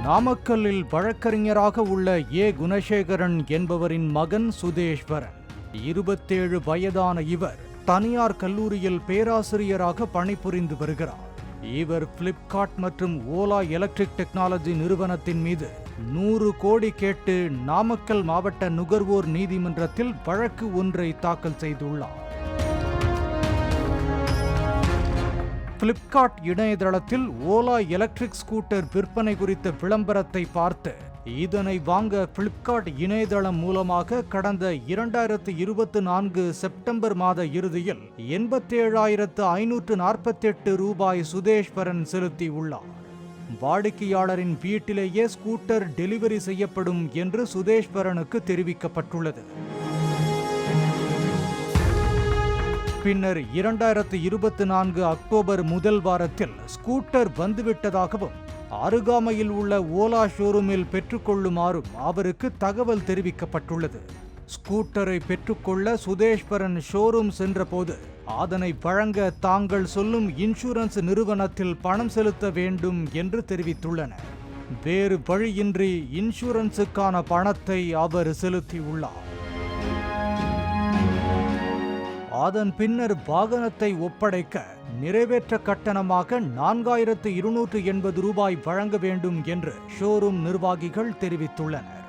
நாமக்கல்லில் வழக்கறிஞராக உள்ள குணசேகரன் என்பவரின் மகன் சுதேஷ்வரன். 27 வயதான இவர் தனியார் கல்லூரியில் பேராசிரியராக பணிபுரிந்து வருகிறார். இவர் பிளிப்கார்ட் மற்றும் ஓலா எலக்ட்ரிக் டெக்னாலஜி நிறுவனத்தின் மீது 100 கோடி கேட்டு நாமக்கல் மாவட்ட நுகர்வோர் நீதிமன்றத்தில் வழக்கு ஒன்றை தாக்கல் செய்துள்ளார். பிளிப்கார்ட் இணையதளத்தில் ஓலா எலக்ட்ரிக் ஸ்கூட்டர் விற்பனை குறித்த விளம்பரத்தை பார்த்து இதனை வாங்க பிளிப்கார்ட் இணையதளம் மூலமாக கடந்த 2024 செப்டம்பர் மாத இறுதியில் 87,548 ரூபாய் சுதேஷ்வரன் செலுத்தியுள்ளார். வாடிக்கையாளரின் வீட்டிலேயே ஸ்கூட்டர் டெலிவரி செய்யப்படும் என்று சுதேஷ்வரனுக்கு தெரிவிக்கப்பட்டுள்ளது. பின்னர் 2024 அக்டோபர் முதல் வாரத்தில் ஸ்கூட்டர் வந்துவிட்டதாகவும் அருகாமையில் உள்ள ஓலா ஷோரூமில் பெற்றுக்கொள்ளுமாறும் அவருக்கு தகவல் தெரிவிக்கப்பட்டுள்ளது. ஸ்கூட்டரை பெற்றுக்கொள்ள சுதேஷ்வரன் ஷோரூம் சென்றபோது அதனை வழங்க தாங்கள் சொல்லும் இன்சூரன்ஸ் நிறுவனத்தில் பணம் செலுத்த வேண்டும் என்று தெரிவித்துள்ளனர். வேறு வழியின்றி இன்சூரன்ஸுக்கான பணத்தை அவர் செலுத்தியுள்ளார். அதன் பின்னர் வாகனத்தை ஒப்படைக்க நிறைவேற்ற கட்டணமாக 4,280 ரூபாய் வழங்க வேண்டும் என்று ஷோரூம் நிர்வாகிகள் தெரிவித்துள்ளனர்.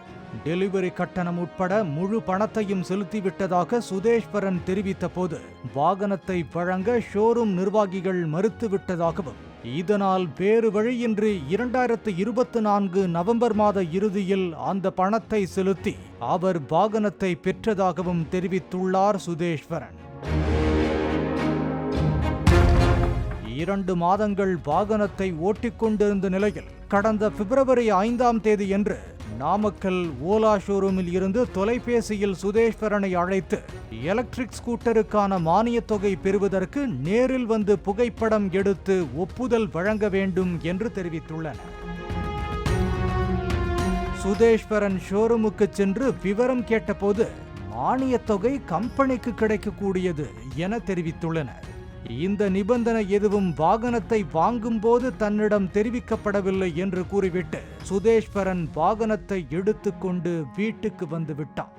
டெலிவரி கட்டணம் உட்பட முழு பணத்தையும் செலுத்திவிட்டதாக சுதேஷ்வரன் தெரிவித்த போது வாகனத்தை வழங்க ஷோரூம் நிர்வாகிகள் மறுத்துவிட்டதாகவும் இதனால் வேறு வழியின்றி 2024 நவம்பர் மாத இறுதியில் அந்த பணத்தை செலுத்தி அவர் வாகனத்தை பெற்றதாகவும் தெரிவித்துள்ளார் சுதேஷ்வரன். 2 மாதங்கள் வாகனத்தை ஓட்டிக்கொண்டிருந்த நிலையில் கடந்த பிப்ரவரி 5ஆம் தேதியன்று நாமக்கல் ஓலா ஷோரூமில் இருந்து தொலைபேசியில் சுதேஷ்வரனை அழைத்து எலக்ட்ரிக் ஸ்கூட்டருக்கான மானியத் தொகை பெறுவதற்கு நேரில் வந்து புகைப்படம் எடுத்து ஒப்புதல் வழங்க வேண்டும் என்று தெரிவித்துள்ளனர். சுதேஷ்வரன் ஷோரூமுக்கு சென்று விவரம் கேட்டபோது மானியத் தொகை கம்பெனிக்கு கிடைக்கக்கூடியது என தெரிவித்துள்ளனர். இந்த நிபந்தனை எதுவும் வாகனத்தை வாங்கும் போது தன்னிடம் தெரிவிக்கப்படவில்லை என்று கூறிவிட்டு சுதேஷ்வரன் வாகனத்தை எடுத்துக்கொண்டு வீட்டுக்கு வந்துவிட்டார்.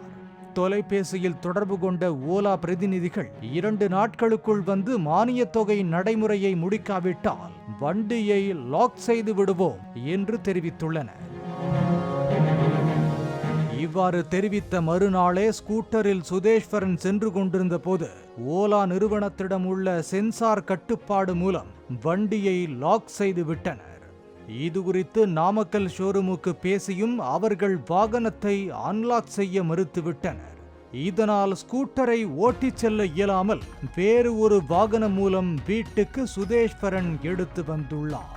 தொலைபேசியில் தொடர்பு கொண்ட ஓலா பிரதிநிதிகள் 2 நாட்களுக்குள் வந்து மானியத் தொகை நடைமுறையை முடிக்காவிட்டால் வண்டியை லாக் செய்து விடுவோம் என்று தெரிவித்துள்ளனர். இவ்வாறு தெரிவித்த மறுநாளே ஸ்கூட்டரில் சுதேஷ்வரன் சென்று கொண்டிருந்த போது ஓலா நிறுவனத்திடம் உள்ள சென்சார் கட்டுப்பாடு மூலம் வண்டியை லாக் செய்து விட்டனர். இதுகுறித்து நாமக்கல் ஷோரூமுக்கு பேசியும் அவர்கள் வாகனத்தை அன்லாக் செய்ய மறுத்துவிட்டனர். இதனால் ஸ்கூட்டரை ஓட்டிச் செல்ல இயலாமல் வேறு ஒரு வாகனம் மூலம் வீட்டுக்கு சுதேஷ்வரன் எடுத்து வந்துள்ளார்.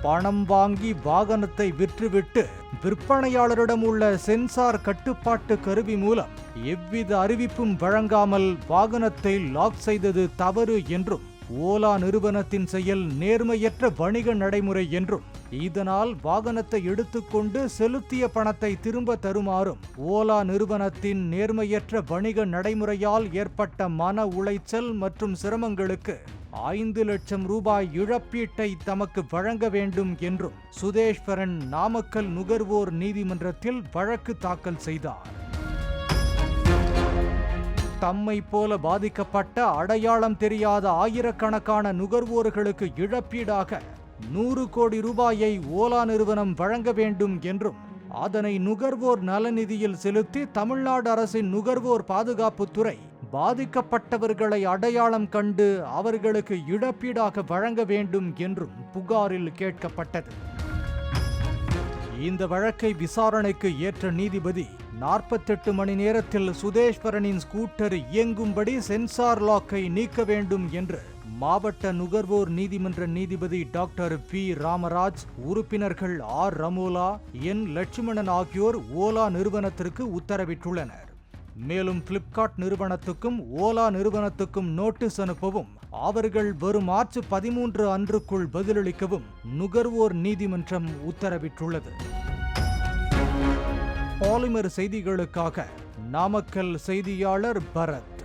பணம் வாங்கி வாகனத்தை விற்றுவிட்டு விற்பனையாளரிடம் உள்ள சென்சார் கட்டுப்பாட்டு கருவி மூலம் எவ்வித அறிவிப்பும் வழங்காமல் வாகனத்தை லாக் செய்தது தவறு என்றும் ஓலா நிறுவனத்தின் செயல் நேர்மையற்ற வணிக நடைமுறை என்றும் இதனால் வாகனத்தை எடுத்துக்கொண்டு செலுத்திய பணத்தை திரும்ப தருமாறும் ஓலா நிறுவனத்தின் நேர்மையற்ற வணிக நடைமுறையால் ஏற்பட்ட மன உளைச்சல் மற்றும் சிரமங்களுக்கு 5 லட்சம் ரூபாய் இழப்பீட்டை தமக்கு வழங்க வேண்டும் என்றும் சுதேஷ்வரன் நாமக்கல் நுகர்வோர் நீதிமன்றத்தில் வழக்கு தாக்கல் செய்தார். தம்மை போல பாதிக்கப்பட்ட அடையாளம் தெரியாத ஆயிரக்கணக்கான நுகர்வோர்களுக்கு இழப்பீடாக 100 கோடி ரூபாயை ஓலா நிறுவனம் வழங்க வேண்டும் என்றும் அதனை நுகர்வோர் நலநிதியில் செலுத்தி தமிழ்நாடு அரசின் நுகர்வோர் பாதுகாப்புத்துறை பாதிக்கப்பட்டவர்களை அடையாளம் கண்டு அவர்களுக்கு இழப்பீடாக வழங்க வேண்டும் என்றும் புகாரில் கேட்கப்பட்டது. இந்த வழக்கை விசாரணைக்கு ஏற்ற நீதிபதி 48 மணி நேரத்தில் சுதேஷ்வரனின் ஸ்கூட்டர் இயங்கும்படி சென்சார் லாக்கை நீக்க வேண்டும் என்று மாவட்ட நுகர்வோர் நீதிமன்ற நீதிபதி டாக்டர் பி ராமராஜ், உறுப்பினர்கள் ஆர் ரமோலா, என் லட்சுமணன் ஆகியோர் ஓலா நிறுவனத்திற்கு உத்தரவிட்டுள்ளனர். மேலும் பிளிப்கார்ட் நிறுவனத்துக்கும் ஓலா நிறுவனத்துக்கும் நோட்டீஸ் அனுப்பவும் அவர்கள் வரும் மார்ச் 13 அன்றுக்குள் பதிலளிக்கவும் நுகர்வோர் நீதிமன்றம் உத்தரவிட்டுள்ளது. பாலிமர் செய்திகளுக்காக நாமக்கல் செய்தியாளர் பரத்.